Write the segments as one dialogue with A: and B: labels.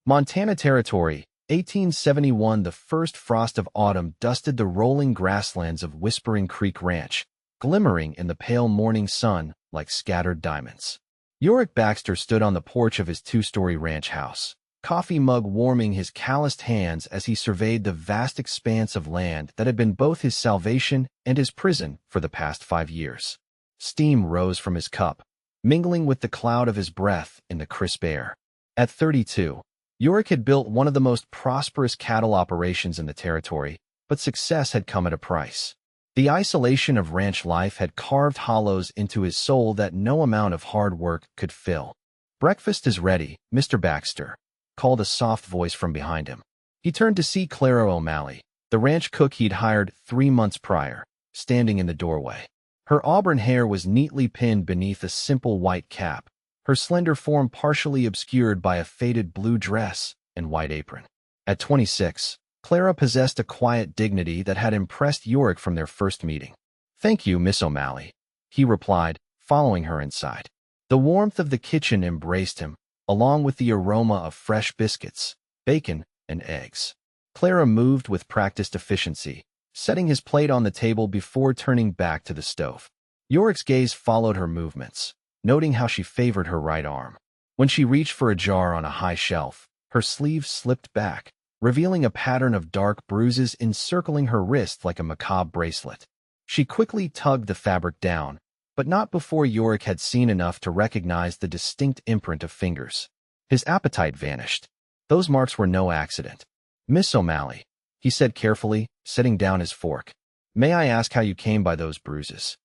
A: Montana Territory, 1871. The first frost of autumn dusted the rolling grasslands of Whispering Creek Ranch, glimmering in the pale morning sun like scattered diamonds. Yorick Baxter stood on the porch of his two-story ranch house, coffee mug warming his calloused hands as he surveyed the vast expanse of land that had been both his salvation and his prison for the past 5 years. Steam rose from his cup, mingling with the cloud of his breath in the crisp air. At 32, Yorick had built one of the most prosperous cattle operations in the territory, but success had come at a price. The isolation of ranch life had carved hollows into his soul that no amount of hard work could fill. "Breakfast is ready, Mr. Baxter," called a soft voice from behind him. He turned to see Clara O'Malley, the ranch cook he'd hired 3 months prior, standing in the doorway. Her auburn hair was neatly pinned beneath a simple white cap, her slender form partially obscured by a faded blue dress and white apron. At 26, Clara possessed a quiet dignity that had impressed Yorick from their first meeting. "Thank you, Miss O'Malley," he replied, following her inside. The warmth of the kitchen embraced him, along with the aroma of fresh biscuits, bacon, and eggs. Clara moved with practiced efficiency, setting his plate on the table before turning back to the stove. Yorick's gaze followed her movements, noting how she favored her right arm. When she reached for a jar on a high shelf, her sleeve slipped back, revealing a pattern of dark bruises encircling her wrist like a macabre bracelet. She quickly tugged the fabric down, but not before Yorick had seen enough to recognize the distinct imprint of fingers. His appetite vanished. Those marks were no accident. "Miss O'Malley," he said carefully, setting down his fork, "may I ask how you came by those bruises?"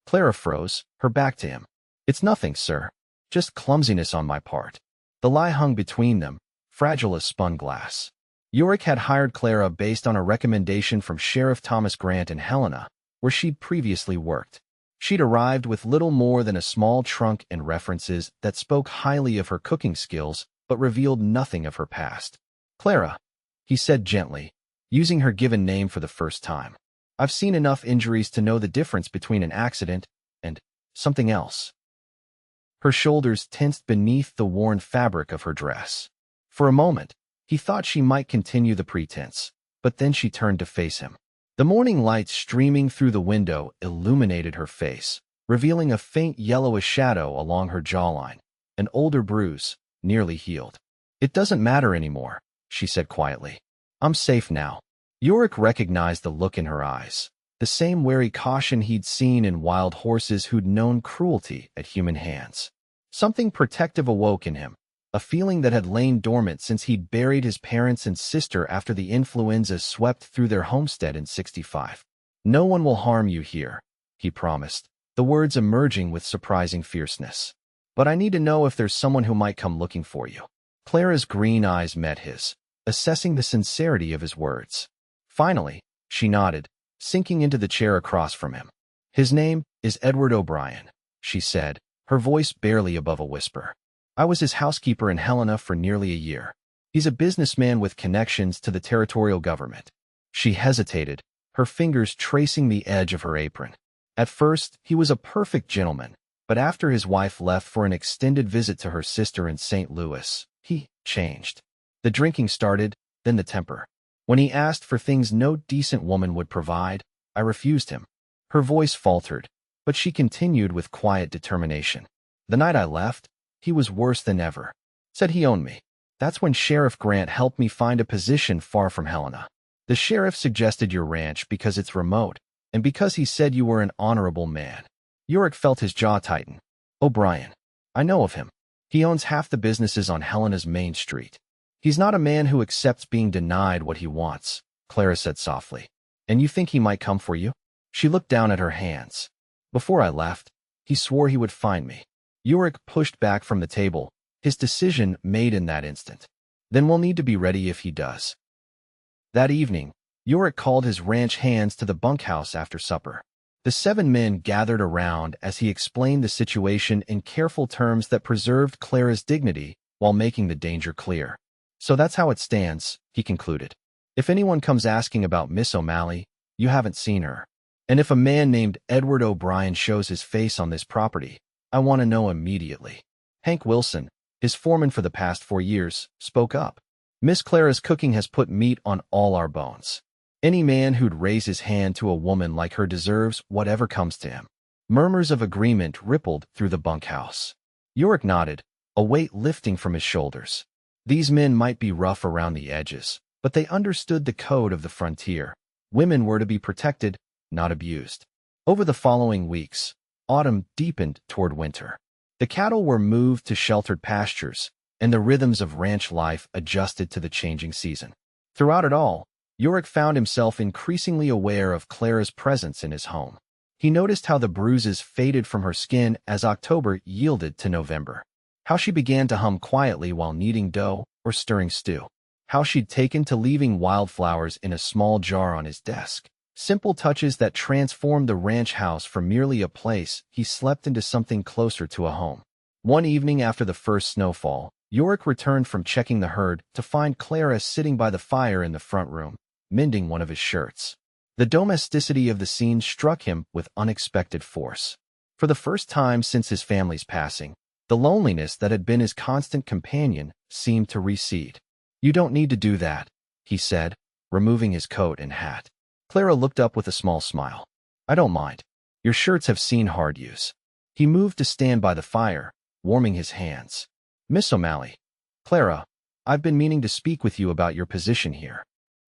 A: Clara froze, her back to him. "It's nothing, sir. Just clumsiness on my part." The lie hung between them, fragile as spun glass. Yorick had hired Clara based on a recommendation from Sheriff Thomas Grant in Helena, where she'd previously worked. She'd arrived with little more than a small trunk and references that spoke highly of her cooking skills but revealed nothing of her past. "Clara," he said gently, using her given name for the first time. "I've seen enough injuries to know the difference between an accident and something else." Her shoulders tensed beneath the worn fabric of her dress. For a moment, he thought she might continue the pretense, but then she turned to face him. The morning light streaming through the window illuminated her face, revealing a faint yellowish shadow along her jawline, an older bruise, nearly healed. "It doesn't matter anymore," she said quietly. "I'm safe now." Yorick recognized the look in her eyes, the same wary caution he'd seen in wild horses who'd known cruelty at human hands. Something protective awoke in him, a feeling that had lain dormant since he'd buried his parents and sister after the influenza swept through their homestead in '65. "No one will harm you here," he promised, the words emerging with surprising fierceness. "But I need to know if there's someone who might come looking for you." Clara's green eyes met his, assessing the sincerity of his words. Finally, she nodded, sinking into the chair across from him. "His name is Edward O'Brien," she said, her voice barely above a whisper. "I was his housekeeper in Helena for nearly a year. He's a businessman with connections to the territorial government." She hesitated, her fingers tracing the edge of her apron. "At first, he was a perfect gentleman, but after his wife left for an extended visit to her sister in St. Louis, he changed. The drinking started, then the temper. When he asked for things no decent woman would provide, I refused him." Her voice faltered, but she continued with quiet determination. "The night I left, he was worse than ever. Said he owned me. That's when Sheriff Grant helped me find a position far from Helena. The sheriff suggested your ranch because it's remote, and because he said you were an honorable man." Yorick felt his jaw tighten. "O'Brien. I know of him. He owns half the businesses on Helena's main street." "He's not a man who accepts being denied what he wants," Clara said softly. "And you think he might come for you?" She looked down at her hands. "Before I left, he swore he would find me." Yorick pushed back from the table, his decision made in that instant. "Then we'll need to be ready if he does." That evening, Yorick called his ranch hands to the bunkhouse after supper. The 7 men gathered around as he explained the situation in careful terms that preserved Clara's dignity while making the danger clear. "So that's how it stands," he concluded. "If anyone comes asking about Miss O'Malley, you haven't seen her. And if a man named Edward O'Brien shows his face on this property, I want to know immediately." Hank Wilson, his foreman for the past 4 years, spoke up. Miss Clara's cooking has put meat on all our bones. Any man who'd raise his hand to a woman like her deserves whatever comes to him." Murmurs of agreement rippled through the bunkhouse. Yorick nodded, a weight lifting from his shoulders. These men might be rough around the edges, but they understood the code of the frontier. Women were to be protected, not abused. Over the following weeks, autumn deepened toward winter. The cattle were moved to sheltered pastures, and the rhythms of ranch life adjusted to the changing season. Throughout it all, Yorick found himself increasingly aware of Clara's presence in his home. He noticed how the bruises faded from her skin as October yielded to November. How she began to hum quietly while kneading dough or stirring stew. How she'd taken to leaving wildflowers in a small jar on his desk. Simple touches that transformed the ranch house from merely a place he slept into something closer to a home. One evening after the first snowfall, Yorick returned from checking the herd to find Clara sitting by the fire in the front room, mending one of his shirts. The domesticity of the scene struck him with unexpected force. For the first time since his family's passing, the loneliness that had been his constant companion seemed to recede. "You don't need to do that," he said, removing his coat and hat. Clara looked up with a small smile. "I don't mind. Your shirts have seen hard use." He moved to stand by the fire, warming his hands. "Miss O'Malley." "Clara, I've been meaning to speak with you about your position here."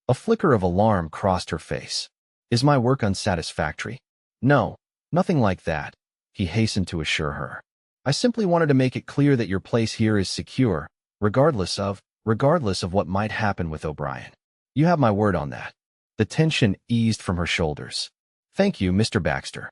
A: A flicker of alarm crossed her face. "Is my work unsatisfactory?" "No, nothing like that," he hastened to assure her. "I simply wanted to make it clear that your place here is secure, regardless of what might happen with O'Brien. You have my word on that." The tension eased from her shoulders. "Thank you, Mr. Baxter."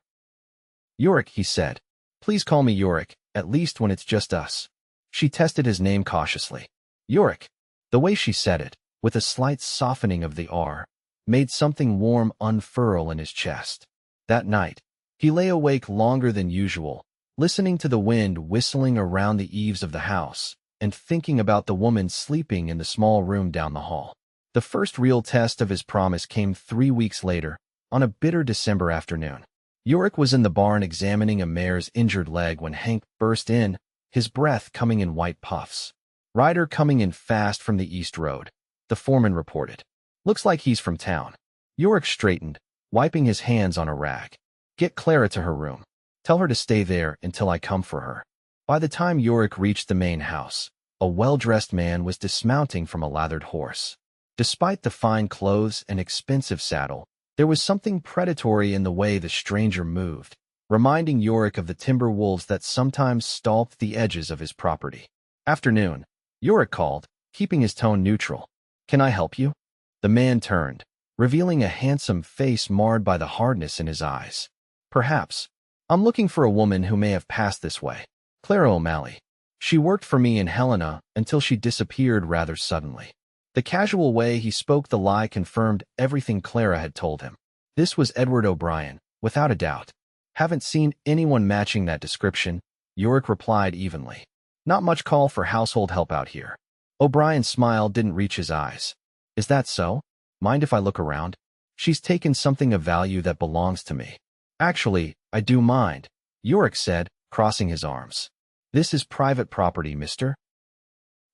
A: "Yorick," he said. "Please call me Yorick, at least when it's just us." She tested his name cautiously. "Yorick." The way she said it, with a slight softening of the R, made something warm unfurl in his chest. That night, he lay awake longer than usual, listening to the wind whistling around the eaves of the house, and thinking about the woman sleeping in the small room down the hall. The first real test of his promise came 3 weeks later, on a bitter December afternoon. Yorick was in the barn examining a mare's injured leg when Hank burst in, his breath coming in white puffs. "Rider coming in fast from the East Road," the foreman reported. "Looks like he's from town." Yorick straightened, wiping his hands on a rag. "Get Clara to her room. Tell her to stay there until I come for her." By the time Yorick reached the main house, a well-dressed man was dismounting from a lathered horse. Despite the fine clothes and expensive saddle, there was something predatory in the way the stranger moved, reminding Yorick of the timber wolves that sometimes stalked the edges of his property. "Afternoon," Yorick called, keeping his tone neutral. "Can I help you?" The man turned, revealing a handsome face marred by the hardness in his eyes. "Perhaps. I'm looking for a woman who may have passed this way. Clara O'Malley. She worked for me in Helena until she disappeared rather suddenly." The casual way he spoke the lie confirmed everything Clara had told him. This was Edward O'Brien, without a doubt. "Haven't seen anyone matching that description," Yorick replied evenly. "Not much call for household help out here." O'Brien's smile didn't reach his eyes. "Is that so? Mind if I look around? She's taken something of value that belongs to me." "Actually, I do mind," Yorick said, crossing his arms. "This is private property, Mr.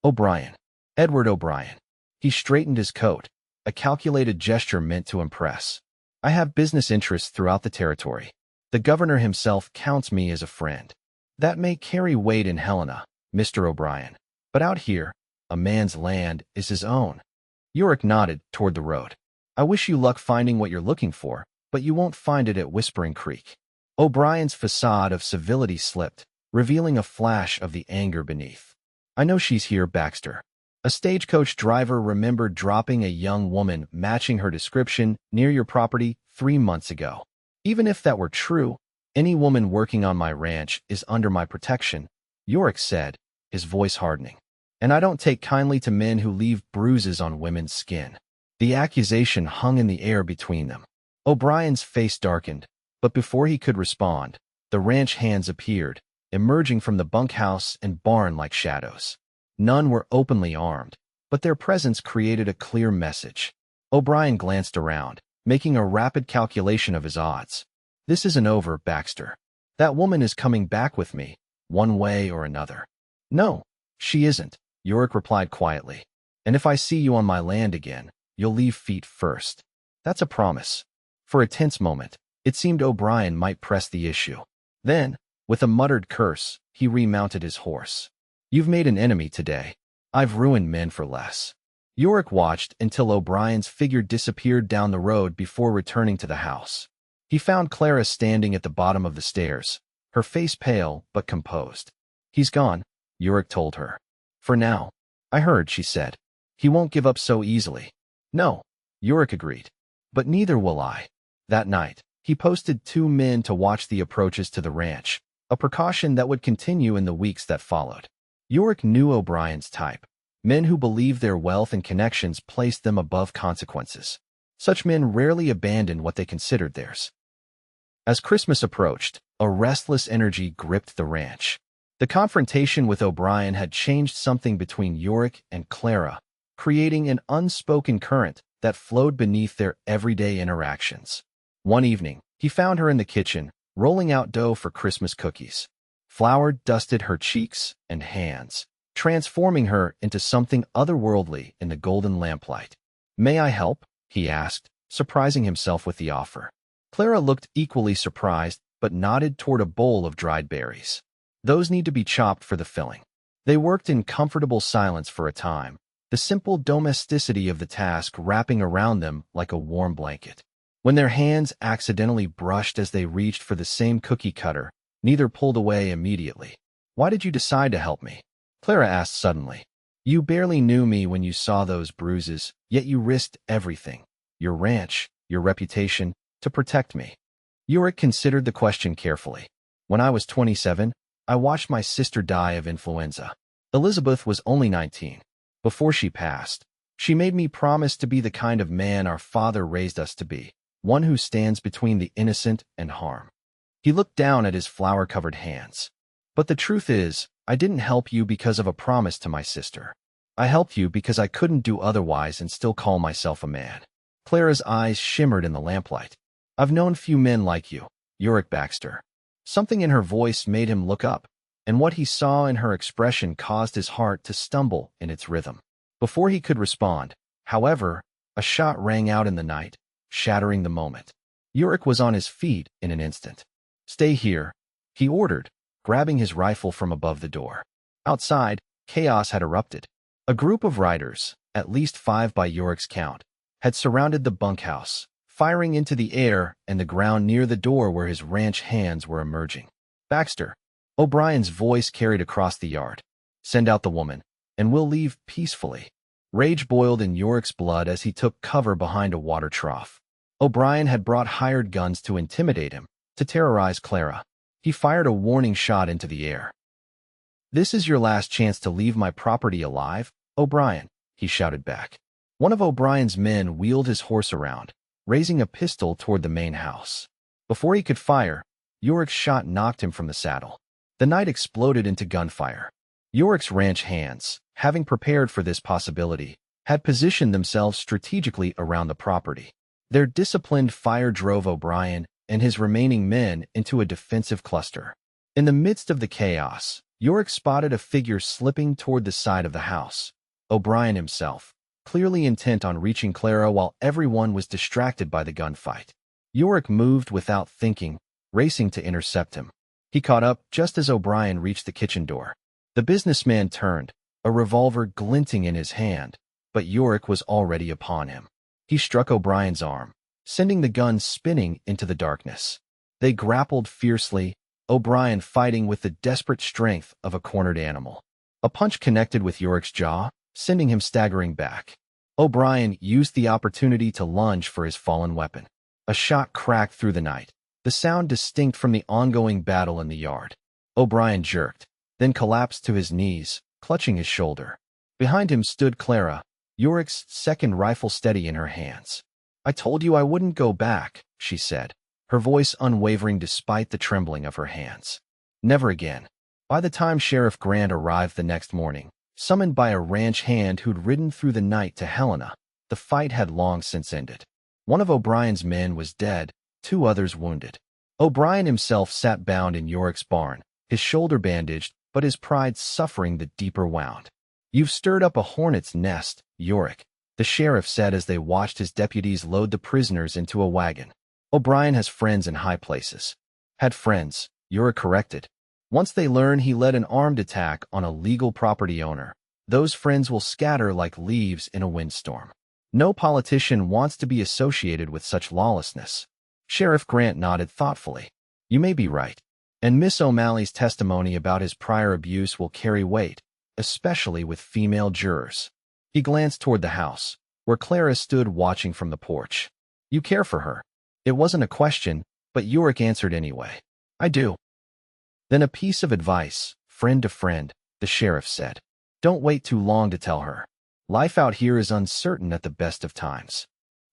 A: O'Brien. Edward O'Brien." He straightened his coat, a calculated gesture meant to impress. "I have business interests throughout the territory. The governor himself counts me as a friend. That may carry weight in Helena, Mr. O'Brien, but out here, a man's land is his own." Yorick nodded toward the road. "I wish you luck finding what you're looking for, but you won't find it at Whispering Creek." O'Brien's facade of civility slipped, revealing a flash of the anger beneath. "I know she's here, Baxter." A stagecoach driver remembered dropping a young woman matching her description near your property 3 months ago. "Even if that were true, any woman working on my ranch is under my protection," Yorick said, his voice hardening. "And I don't take kindly to men who leave bruises on women's skin." The accusation hung in the air between them. O'Brien's face darkened, but before he could respond, the ranch hands appeared, emerging from the bunkhouse and barn like shadows. None were openly armed, but their presence created a clear message. O'Brien glanced around, making a rapid calculation of his odds. "This isn't over, Baxter. That woman is coming back with me, one way or another." "No, she isn't," Yorick replied quietly. And if I see you on my land again, you'll leave feet first. That's a promise. For a tense moment, it seemed O'Brien might press the issue. Then, with a muttered curse, he remounted his horse. You've made an enemy today. I've ruined men for less. Yorick watched until O'Brien's figure disappeared down the road before returning to the house. He found Clara standing at the bottom of the stairs, her face pale but composed. He's gone, Yorick told her. For now. I heard, she said. He won't give up so easily. No, Yorick agreed. But neither will I. That night, he posted 2 men to watch the approaches to the ranch, a precaution that would continue in the weeks that followed. Yorick knew O'Brien's type. Men who believed their wealth and connections placed them above consequences. Such men rarely abandoned what they considered theirs. As Christmas approached, a restless energy gripped the ranch. The confrontation with O'Brien had changed something between Yorick and Clara, creating an unspoken current that flowed beneath their everyday interactions. One evening, he found her in the kitchen, rolling out dough for Christmas cookies. Flour dusted her cheeks and hands, transforming her into something otherworldly in the golden lamplight. May I help? He asked, surprising himself with the offer. Clara looked equally surprised, but nodded toward a bowl of dried berries. Those need to be chopped for the filling. They worked in comfortable silence for a time, the simple domesticity of the task wrapping around them like a warm blanket. When their hands accidentally brushed as they reached for the same cookie cutter, neither pulled away immediately. Why did you decide to help me? Clara asked suddenly. You barely knew me when you saw those bruises, yet you risked everything. Your ranch, your reputation, to protect me. Yorick considered the question carefully. When I was 27, I watched my sister die of influenza. Elizabeth was only 19. Before she passed, she made me promise to be the kind of man our father raised us to be, one who stands between the innocent and harm. He looked down at his flour-covered hands. But the truth is, I didn't help you because of a promise to my sister. I helped you because I couldn't do otherwise and still call myself a man. Clara's eyes shimmered in the lamplight. I've known few men like you, Yorick Baxter. Something in her voice made him look up, and what he saw in her expression caused his heart to stumble in its rhythm. Before he could respond, however, a shot rang out in the night, shattering the moment. Yorick was on his feet in an instant. Stay here, he ordered, grabbing his rifle from above the door. Outside, chaos had erupted. A group of riders, at least 5 by Yorick's count, had surrounded the bunkhouse, firing into the air and the ground near the door where his ranch hands were emerging. Baxter, O'Brien's voice carried across the yard. Send out the woman, and we'll leave peacefully. Rage boiled in Yorick's blood as he took cover behind a water trough. O'Brien had brought hired guns to intimidate him, to terrorize Clara. He fired a warning shot into the air. This is your last chance to leave my property alive, O'Brien, he shouted back. One of O'Brien's men wheeled his horse around, raising a pistol toward the main house. Before he could fire, Yorick's shot knocked him from the saddle. The night exploded into gunfire. Yorick's ranch hands, having prepared for this possibility, had positioned themselves strategically around the property. Their disciplined fire drove O'Brien and his remaining men into a defensive cluster. In the midst of the chaos, Yorick spotted a figure slipping toward the side of the house. O'Brien himself, clearly intent on reaching Clara while everyone was distracted by the gunfight. Yorick moved without thinking, racing to intercept him. He caught up just as O'Brien reached the kitchen door. The businessman turned, a revolver glinting in his hand, but Yorick was already upon him. He struck O'Brien's arm, sending the gun spinning into the darkness. They grappled fiercely, O'Brien fighting with the desperate strength of a cornered animal. A punch connected with Yorick's jaw, sending him staggering back. O'Brien used the opportunity to lunge for his fallen weapon. A shot cracked through the night, the sound distinct from the ongoing battle in the yard. O'Brien jerked, then collapsed to his knees, clutching his shoulder. Behind him stood Clara, Yorick's second rifle steady in her hands. I told you I wouldn't go back, she said, her voice unwavering despite the trembling of her hands. Never again. By the time Sheriff Grant arrived the next morning, summoned by a ranch hand who'd ridden through the night to Helena, the fight had long since ended. One of O'Brien's men was dead, 2 others wounded. O'Brien himself sat bound in Yorick's barn, his shoulder bandaged, but his pride suffering the deeper wound. "You've stirred up a hornet's nest, Yorick," the sheriff said as they watched his deputies load the prisoners into a wagon. "O'Brien has friends in high places." "Had friends," Yorick corrected. "Once they learn he led an armed attack on a legal property owner, those friends will scatter like leaves in a windstorm. No politician wants to be associated with such lawlessness." Sheriff Grant nodded thoughtfully. "You may be right. And Miss O'Malley's testimony about his prior abuse will carry weight, especially with female jurors." He glanced toward the house, where Clara stood watching from the porch. "You care for her?" It wasn't a question, but Yorick answered anyway. "I do." "Then a piece of advice, friend to friend," the sheriff said. "Don't wait too long to tell her. Life out here is uncertain at the best of times."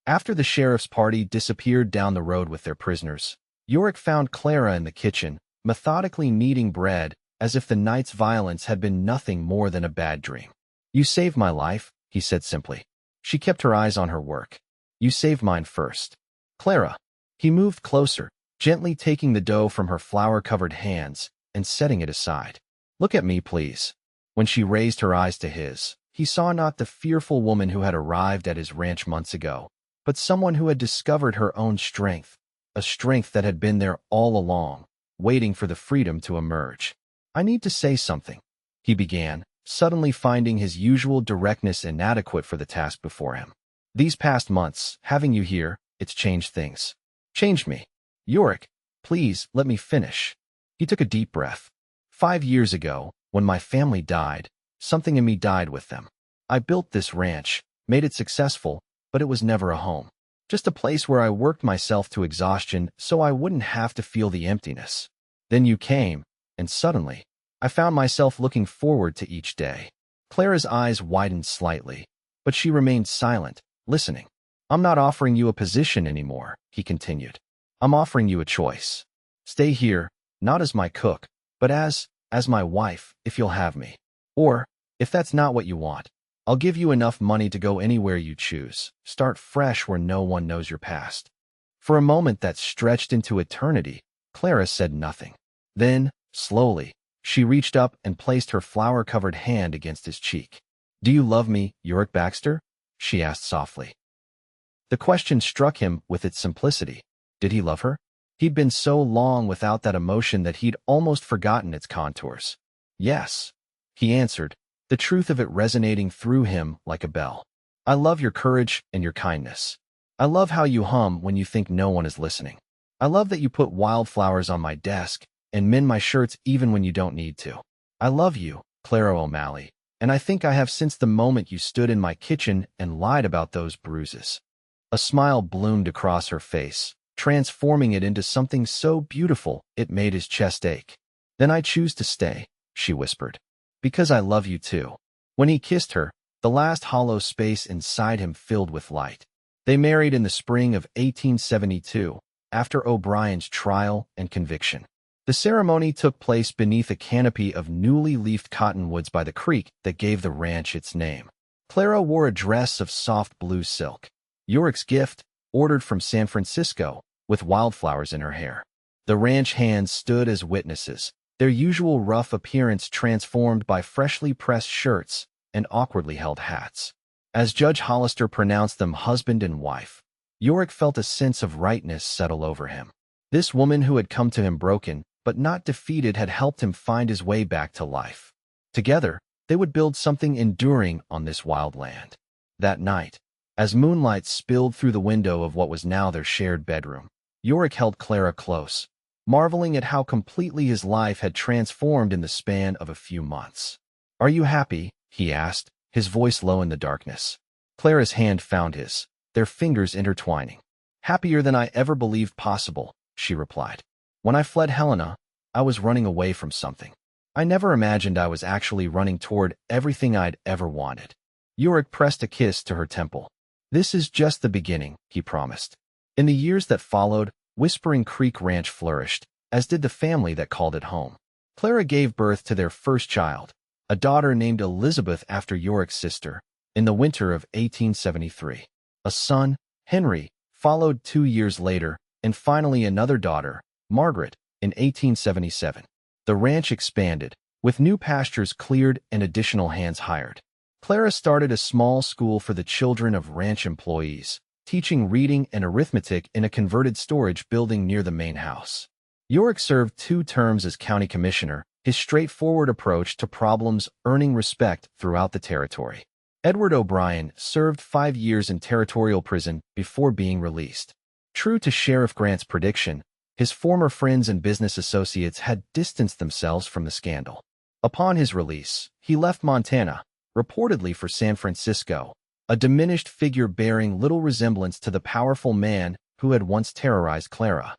A: After the sheriff's party disappeared down the road with their prisoners, Yorick found Clara in the kitchen, methodically kneading bread, as if the night's violence had been nothing more than a bad dream. "You saved my life," he said simply. She kept her eyes on her work. "You saved mine first." "Clara." He moved closer, gently taking the dough from her flour-covered hands and setting it aside. "Look at me, please." When she raised her eyes to his, he saw not the fearful woman who had arrived at his ranch months ago, but someone who had discovered her own strength, a strength that had been there all along, waiting for the freedom to emerge. "I need to say something," he began, suddenly finding his usual directness inadequate for the task before him. "These past months, having you here, it's changed things. Changed me. Yorick, please let me finish." He took a deep breath. 5 years ago, when my family died, something in me died with them. I built this ranch, made it successful, but it was never a home. Just a place where I worked myself to exhaustion so I wouldn't have to feel the emptiness. Then you came, and suddenly, I found myself looking forward to each day. Clara's eyes widened slightly, but she remained silent, listening. "I'm not offering you a position anymore," he continued. "I'm offering you a choice. Stay here, not as my cook, but as my wife, if you'll have me. Or, if that's not what you want, I'll give you enough money to go anywhere you choose, start fresh where no one knows your past." For a moment that stretched into eternity, Clara said nothing. Then, slowly, she reached up and placed her flour-covered hand against his cheek. "Do you love me, Yorick Baxter?" she asked softly. The question struck him with its simplicity. Did he love her? He'd been so long without that emotion that he'd almost forgotten its contours. "Yes," he answered, the truth of it resonating through him like a bell. "I love your courage and your kindness. I love how you hum when you think no one is listening. I love that you put wildflowers on my desk and mend my shirts even when you don't need to. I love you, Clara O'Malley, and I think I have since the moment you stood in my kitchen and lied about those bruises." A smile bloomed across her face, transforming it into something so beautiful it made his chest ache. "Then I choose to stay," she whispered, "because I love you too." When he kissed her, the last hollow space inside him filled with light. They married in the spring of 1872, after O'Brien's trial and conviction. The ceremony took place beneath a canopy of newly leafed cottonwoods by the creek that gave the ranch its name. Clara wore a dress of soft blue silk, Yorick's gift, ordered from San Francisco, with wildflowers in her hair. The ranch hands stood as witnesses, their usual rough appearance transformed by freshly pressed shirts and awkwardly held hats. As Judge Hollister pronounced them husband and wife, Yorick felt a sense of rightness settle over him. This woman who had come to him broken, but not defeated, had helped him find his way back to life. Together, they would build something enduring on this wild land. That night, as moonlight spilled through the window of what was now their shared bedroom, Yorick held Clara close, marveling at how completely his life had transformed in the span of a few months. "Are you happy?" he asked, his voice low in the darkness. Clara's hand found his, their fingers intertwining. "Happier than I ever believed possible," she replied. "When I fled Helena, I was running away from something. I never imagined I was actually running toward everything I'd ever wanted." Yorick pressed a kiss to her temple. "This is just the beginning," he promised. In the years that followed, Whispering Creek Ranch flourished, as did the family that called it home. Clara gave birth to their first child, a daughter named Elizabeth after Yorick's sister, in the winter of 1873. A son, Henry, followed 2 years later, and finally another daughter, Margaret, in 1877. The ranch expanded, with new pastures cleared and additional hands hired. Clara started a small school for the children of ranch employees, teaching reading and arithmetic in a converted storage building near the main house. Yorick served 2 terms as county commissioner, his straightforward approach to problems earning respect throughout the territory. Edward O'Brien served 5 years in territorial prison before being released. True to Sheriff Grant's prediction, his former friends and business associates had distanced themselves from the scandal. Upon his release, he left Montana, reportedly for San Francisco, a diminished figure bearing little resemblance to the powerful man who had once terrorized Clara.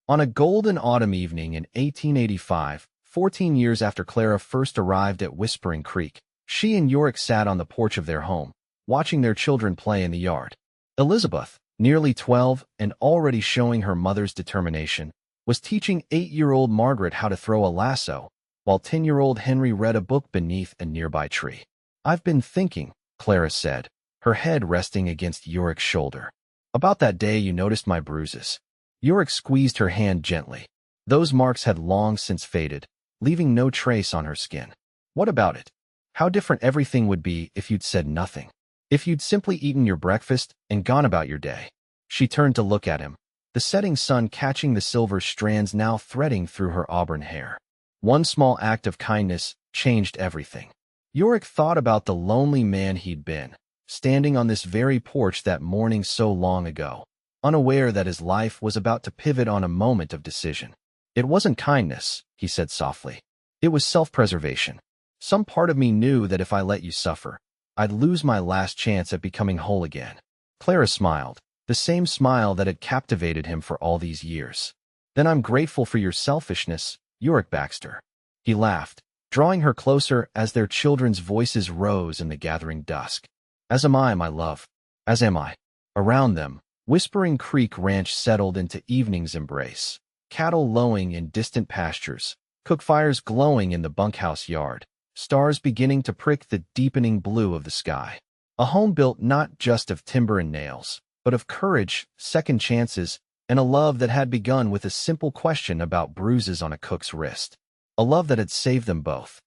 A: On a golden autumn evening in 1885, 14 years after Clara first arrived at Whispering Creek, she and Yorick sat on the porch of their home, watching their children play in the yard. Elizabeth, nearly 12 and already showing her mother's determination, was teaching 8-year-old Margaret how to throw a lasso, while 10-year-old Henry read a book beneath a nearby tree. "I've been thinking," Clara said, her head resting against Yorick's shoulder. "About that day you noticed my bruises." Yorick squeezed her hand gently. Those marks had long since faded, leaving no trace on her skin. "What about it? How different everything would be if you'd said nothing. If you'd simply eaten your breakfast and gone about your day." She turned to look at him, the setting sun catching the silver strands now threading through her auburn hair. One small act of kindness changed everything. Yorick thought about the lonely man he'd been, standing on this very porch that morning so long ago, unaware that his life was about to pivot on a moment of decision. "It wasn't kindness," he said softly. "It was self-preservation. Some part of me knew that if I let you suffer, I'd lose my last chance at becoming whole again." Clara smiled, the same smile that had captivated him for all these years. "Then I'm grateful for your selfishness, Yorick Baxter." He laughed, drawing her closer as their children's voices rose in the gathering dusk. "As am I, my love. As am I." Around them, Whispering Creek Ranch settled into evening's embrace. Cattle lowing in distant pastures, cook fires glowing in the bunkhouse yard, stars beginning to prick the deepening blue of the sky. A home built not just of timber and nails, but of courage, second chances, and a love that had begun with a simple question about bruises on a cook's wrist. A love that had saved them both.